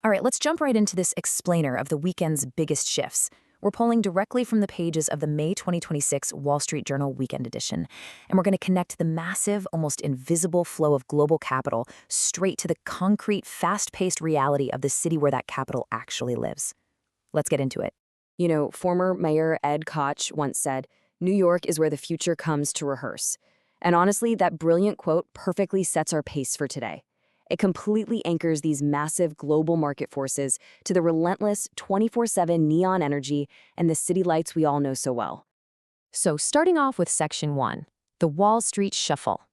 All right, let's jump right into this explainer of the weekend's biggest shifts. We're pulling directly from the pages of the May 2026 Wall Street Journal Weekend Edition, and we're going to connect the massive, almost invisible flow of global capital straight to the concrete, fast-paced reality of the city where that capital actually lives. Let's get into it. Former Mayor Ed Koch once said, New York is where the future comes to rehearse. And honestly, that brilliant quote perfectly sets our pace for today. It completely anchors these massive global market forces to the relentless 24/7 neon energy and the city lights we all know so well. So, starting off with Section 1, the Wall Street Shuffle.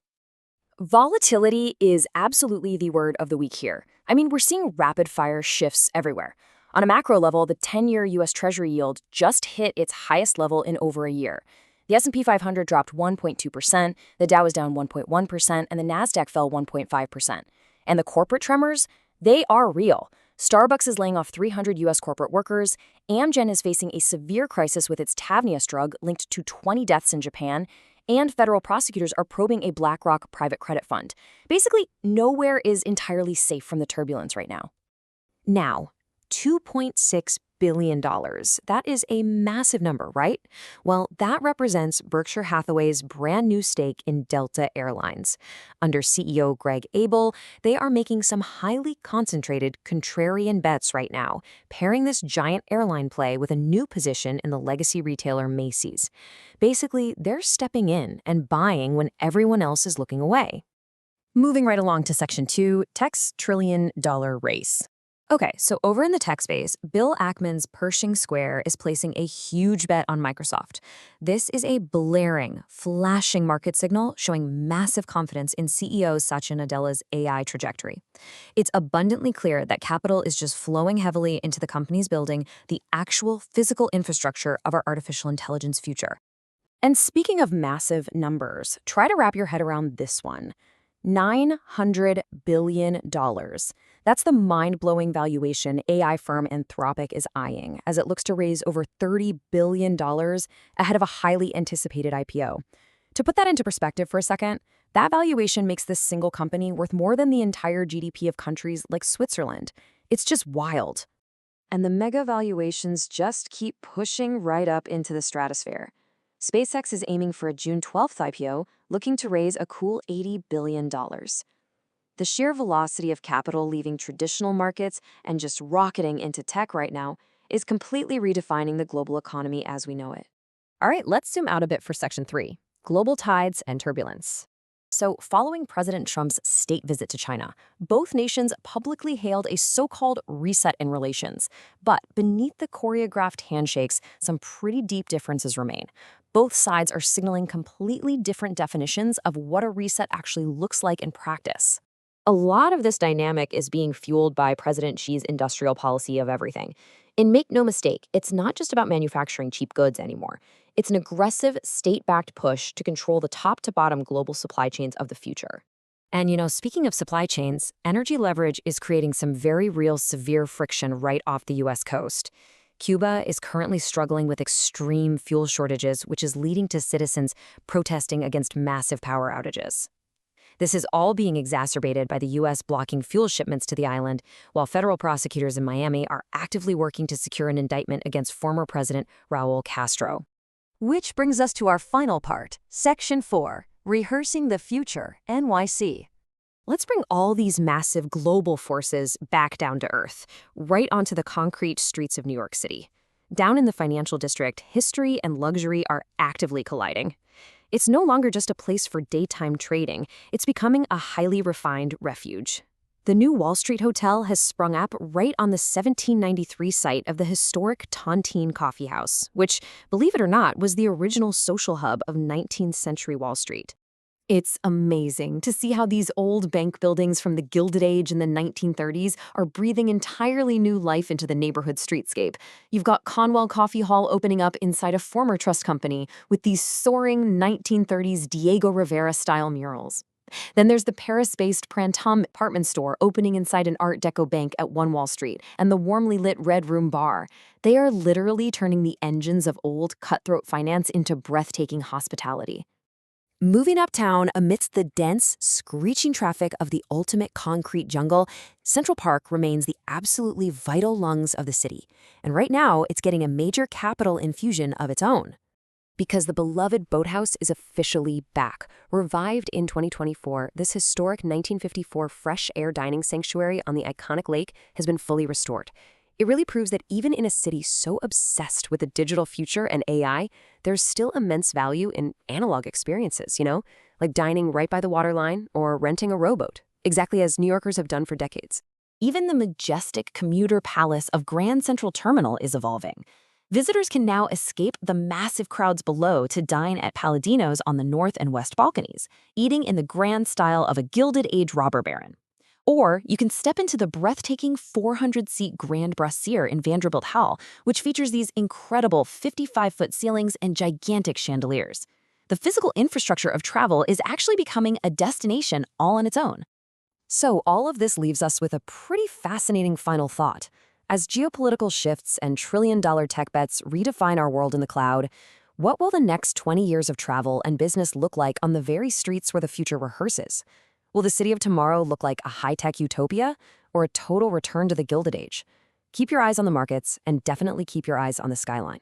Volatility is absolutely the word of the week here. I mean, we're seeing rapid-fire shifts everywhere. On a macro level, the 10-year U.S. Treasury yield just hit its highest level in over a year. The S&P 500 dropped 1.2%, the Dow was down 1.1%, and the Nasdaq fell 1.5%. And the corporate tremors, they are real. Starbucks is laying off 300 U.S. corporate workers, Amgen is facing a severe crisis with its Tavneos drug linked to 20 deaths in Japan, and federal prosecutors are probing a BlackRock private credit fund. Basically, nowhere is entirely safe from the turbulence right now. Now, $2.6 billion. That is a massive number, right? Well, that represents Berkshire Hathaway's brand new stake in Delta Airlines. Under CEO Greg Abel, they are making some highly concentrated contrarian bets right now, pairing this giant airline play with a new position in the legacy retailer Macy's. Basically, they're stepping in and buying when everyone else is looking away. Moving right along to Section 2, Tech's trillion-dollar race. Okay, so over in the tech space, Bill Ackman's Pershing Square is placing a huge bet on Microsoft. This is a blaring, flashing market signal showing massive confidence in CEO Satya Nadella's AI trajectory. It's abundantly clear that capital is just flowing heavily into the company's building the actual physical infrastructure of our artificial intelligence future. And speaking of massive numbers, try to wrap your head around this one. $900 billion. That's the mind-blowing valuation AI firm Anthropic is eyeing as it looks to raise over $30 billion ahead of a highly anticipated IPO. To put that into perspective for a second, that valuation makes this single company worth more than the entire GDP of countries like Switzerland. It's just wild. And the mega valuations just keep pushing right up into the stratosphere. SpaceX is aiming for a June 12th IPO, looking to raise a cool $80 billion. The sheer velocity of capital leaving traditional markets and just rocketing into tech right now is completely redefining the global economy as we know it. All right, let's zoom out a bit for Section 3, global tides and turbulence. So, following President Trump's state visit to China, both nations publicly hailed a so-called reset in relations. But beneath the choreographed handshakes, some pretty deep differences remain. Both sides are signaling completely different definitions of what a reset actually looks like in practice. A lot of this dynamic is being fueled by President Xi's industrial policy of everything. And make no mistake, it's not just about manufacturing cheap goods anymore. It's an aggressive, state-backed push to control the top-to-bottom global supply chains of the future. And speaking of supply chains, energy leverage is creating some very real severe friction right off the U.S. coast. Cuba is currently struggling with extreme fuel shortages, which is leading to citizens protesting against massive power outages. This is all being exacerbated by the U.S. blocking fuel shipments to the island, while federal prosecutors in Miami are actively working to secure an indictment against former President Raul Castro. Which brings us to our final part, Section 4, Rehearsing the Future, NYC. Let's bring all these massive global forces back down to earth, right onto the concrete streets of New York City. Down in the financial district, history and luxury are actively colliding. It's no longer just a place for daytime trading, it's becoming a highly refined refuge. The new Wall Street Hotel has sprung up right on the 1793 site of the historic Tontine Coffee House, which, believe it or not, was the original social hub of 19th century Wall Street. It's amazing to see how these old bank buildings from the Gilded Age in the 1930s are breathing entirely new life into the neighborhood streetscape. You've got Conwell Coffee Hall opening up inside a former trust company with these soaring 1930s Diego Rivera-style murals. Then there's the Paris-based Printemps department store opening inside an Art Deco bank at One Wall Street and the warmly lit Red Room Bar. They are literally turning the engines of old cutthroat finance into breathtaking hospitality. Moving uptown amidst the dense, screeching traffic of the ultimate concrete jungle, Central Park remains the absolutely vital lungs of the city. And right now, it's getting a major capital infusion of its own. Because the beloved boathouse is officially back. Revived in 2024, this historic 1954 fresh air dining sanctuary on the iconic lake has been fully restored. It really proves that even in a city so obsessed with the digital future and AI, there's still immense value in analog experiences, like dining right by the waterline or renting a rowboat, exactly as New Yorkers have done for decades. Even the majestic commuter palace of Grand Central Terminal is evolving. Visitors can now escape the massive crowds below to dine at Palladino's on the north and west balconies, eating in the grand style of a Gilded Age robber baron. Or you can step into the breathtaking 400-seat Grand Brasserie in Vanderbilt Hall, which features these incredible 55-foot ceilings and gigantic chandeliers. The physical infrastructure of travel is actually becoming a destination all on its own. So all of this leaves us with a pretty fascinating final thought. As geopolitical shifts and trillion-dollar tech bets redefine our world in the cloud, what will the next 20 years of travel and business look like on the very streets where the future rehearses? Will the city of tomorrow look like a high-tech utopia or a total return to the Gilded Age? Keep your eyes on the markets and definitely keep your eyes on the skyline.